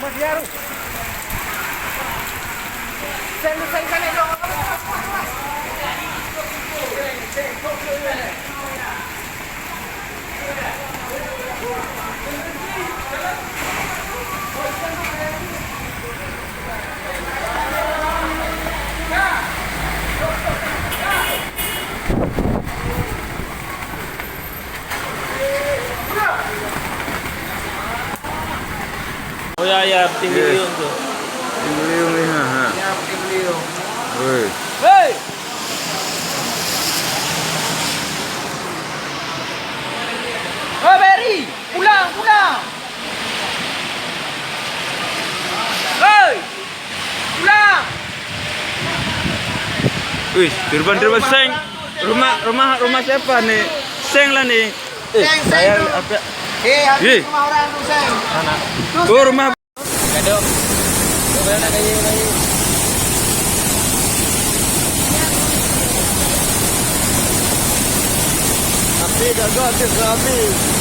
Madiaro. Sen sana dong. Oh ya, tinggi Yes. liung tuh. Tinggi liung ni ha. Ya, beliau. Oi. Hei! Oh, Berry! Pulang, pulang! Hei! Pulang! Wih, terbang seng. Rumah siapa nih? Seng lah nih. Seng, saya tu. apa? Habis rumah orang tu, Seng. Oh, rumah. Gadok. Oh, berapa nak kayu lagi? Api gagal, api.